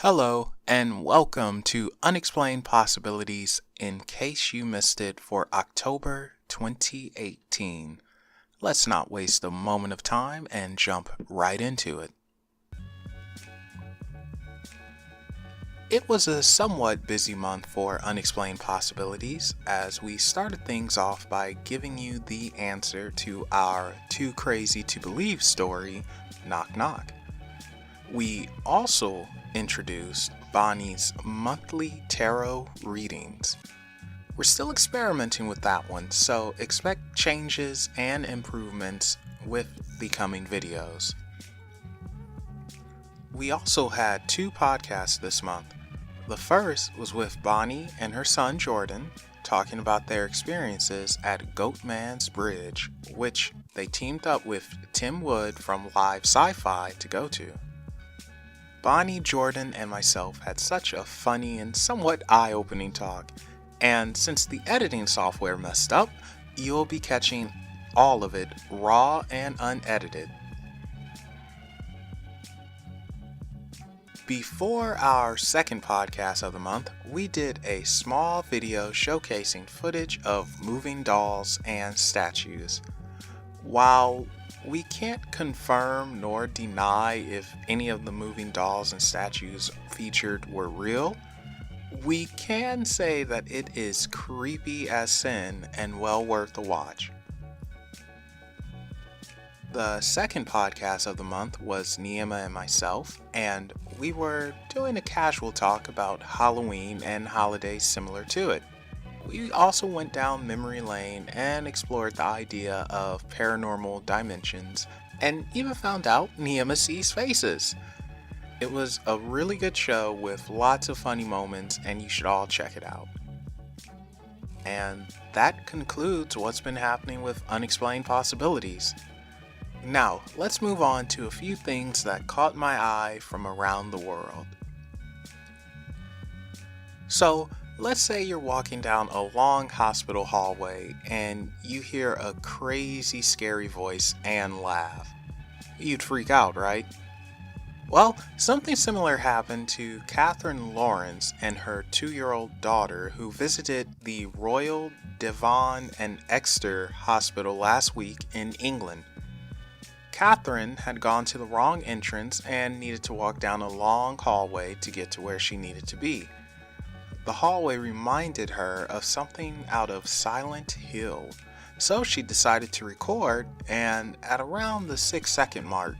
Hello, and welcome to Unexplained Possibilities in case you missed it for October 2018. Let's not waste a moment of time and jump right into it. It was a somewhat busy month for Unexplained Possibilities as we started things off by giving you the answer to our Too Crazy to Believe story, Knock Knock. We also introduced Bonnie's monthly tarot readings. We're still experimenting with that one, so expect changes and improvements with the coming videos. We also had 2 podcasts this month. The first was with Bonnie and her son Jordan, talking about their experiences at Goatman's Bridge, which they teamed up with Tim Wood from Live Sci-Fi to go to. Bonnie, Jordan, and myself had such a funny and somewhat eye-opening talk, and since the editing software messed up, you'll be catching all of it raw and unedited. Before our second podcast of the month, we did a small video showcasing footage of moving dolls and statues. While we can't confirm nor deny if any of the moving dolls and statues featured were real, we can say that it is creepy as sin and well worth a watch. The second podcast of the month was Neema and myself, and we were doing a casual talk about Halloween and holidays similar to it. We also went down memory lane and explored the idea of paranormal dimensions and even found out Neema sees faces. It was a really good show with lots of funny moments, and you should all check it out. And that concludes what's been happening with Unexplained Possibilities. Now, let's move on to a few things that caught my eye from around the world. So, let's say you're walking down a long hospital hallway and you hear a crazy scary voice and laugh. You'd freak out, right? Well, something similar happened to Catherine Lawrence and her 2-year-old daughter who visited the Royal Devon and Exeter Hospital last week in England. Catherine had gone to the wrong entrance and needed to walk down a long hallway to get to where she needed to be. The hallway reminded her of something out of Silent Hill, so she decided to record, and at around the 6-second mark,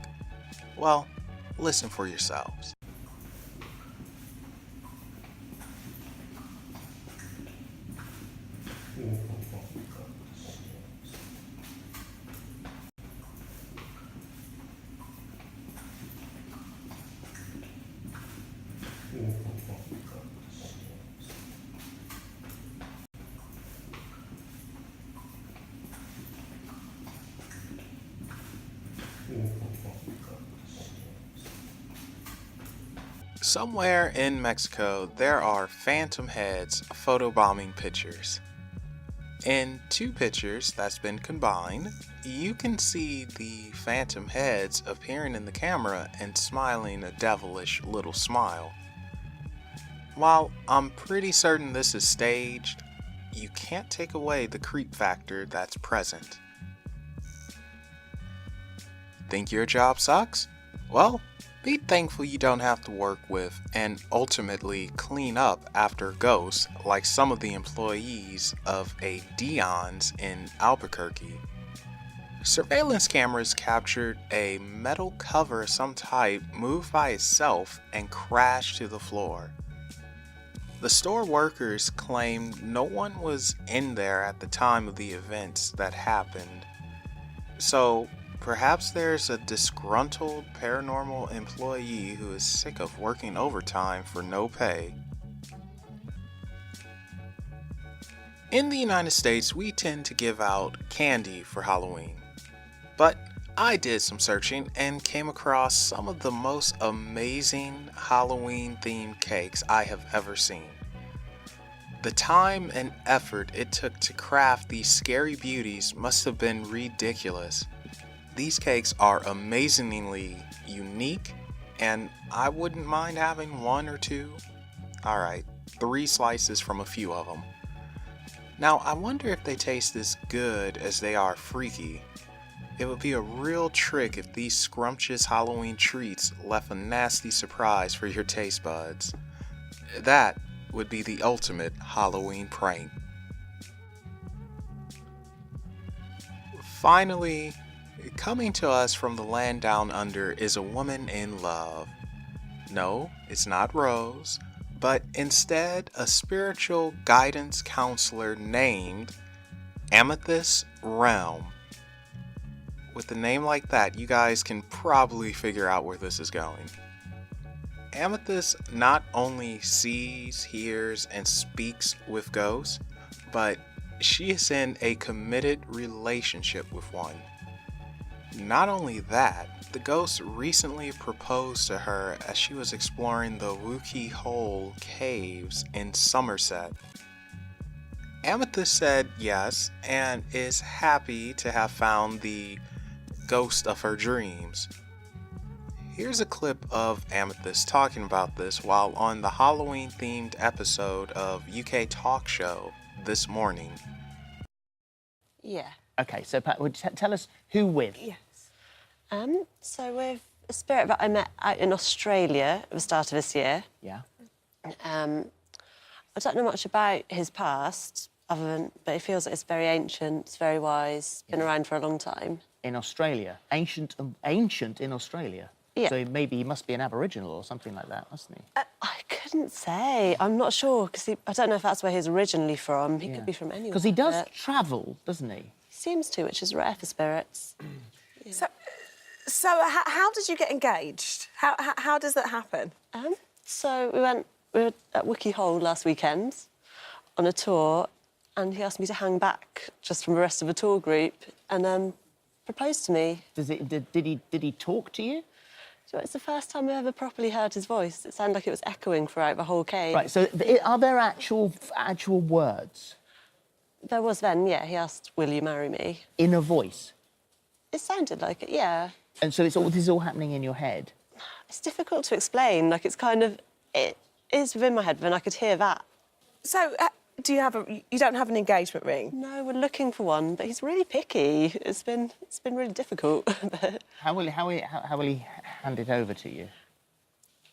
well, listen for yourselves. Somewhere in Mexico, there are phantom heads photobombing pictures. In 2 pictures that's been combined, you can see the phantom heads appearing in the camera and smiling a devilish little smile. While I'm pretty certain this is staged, you can't take away the creep factor that's present. Think your job sucks? Well, be thankful you don't have to work with and ultimately clean up after ghosts like some of the employees of a Dion's in Albuquerque. Surveillance cameras captured a metal cover of some type move by itself and crash to the floor. The store workers claimed no one was in there at the time of the events that happened. So, perhaps there's a disgruntled paranormal employee who is sick of working overtime for no pay. In the United States, we tend to give out candy for Halloween. But I did some searching and came across some of the most amazing Halloween-themed cakes I have ever seen. The time and effort it took to craft these scary beauties must have been ridiculous. These cakes are amazingly unique and I wouldn't mind having one or two. Alright, 3 slices from a few of them. Now, I wonder if they taste as good as they are freaky. It would be a real trick if these scrumptious Halloween treats left a nasty surprise for your taste buds. That would be the ultimate Halloween prank. Finally, coming to us from the land down under is a woman in love. No, it's not Rose, but instead a spiritual guidance counselor named Amethyst Realm. With a name like that, you guys can probably figure out where this is going. Amethyst not only sees, hears, and speaks with ghosts, but she is in a committed relationship with one. Not only that, the ghost recently proposed to her as she was exploring the Wookie Hole caves in Somerset. Amethyst said yes and is happy to have found the ghost of her dreams. Here's a clip of Amethyst talking about this while on the Halloween themed episode of UK Talk Show This Morning. Yeah. Okay, so Pat, would you tell us who with? Yes. So with a spirit that I met out in Australia at the start of this year. Yeah. I don't know much about his past, but it feels like it's very ancient, it's very wise, been around for a long time. In Australia, ancient in Australia. Yeah. So maybe he must be an Aboriginal or something like that, mustn't he? I couldn't say. I'm not sure because I don't know if that's where he's originally from. He could be from anywhere. Because he does but travel, doesn't he? He seems to, which is rare for spirits. So how did you get engaged? How does that happen? So we were at Wookie Hole last weekend on a tour, and he asked me to hang back just from the rest of the tour group, and proposed to me. Did he talk to you? So it's the first time I ever properly heard his voice. It sounded like it was echoing throughout the whole cave. Right. So are there actual words There was then, yeah. He asked, "Will you marry me?" in a voice? It sounded like it, yeah. And so this is all happening in your head. It's difficult to explain. Like, it's kind of... It is within my head, but then I could hear that. So you don't have an engagement ring? No, we're looking for one, but he's really picky. It's been really difficult. But How will he hand it over to you?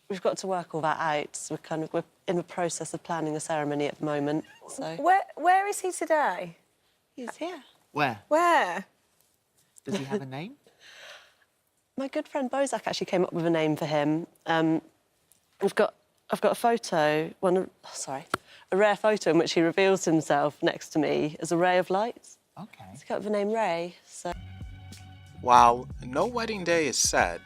we've got to work all that out. So we're in the process of planning a ceremony at the moment. So Where is he today? he's here. Where? Where? Does he have a name? My good friend Bozak actually came up with a name for him. I've got a photo, a rare photo in which he reveals himself next to me as a ray of light. Okay. He's got the name Ray, so... While no wedding day is set,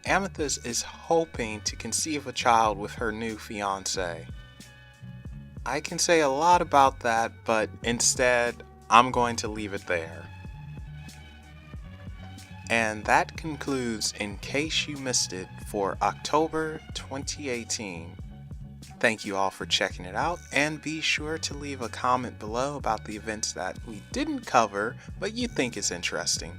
Amethyst is hoping to conceive a child with her new fiancé. I can say a lot about that, but instead, I'm going to leave it there. And that concludes In Case You Missed It for October 2018. Thank you all for checking it out, and be sure to leave a comment below about the events that we didn't cover but you think is interesting.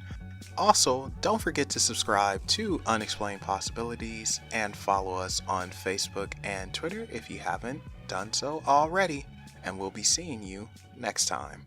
Also, don't forget to subscribe to Unexplained Possibilities and follow us on Facebook and Twitter if you haven't done so already. And we'll be seeing you next time.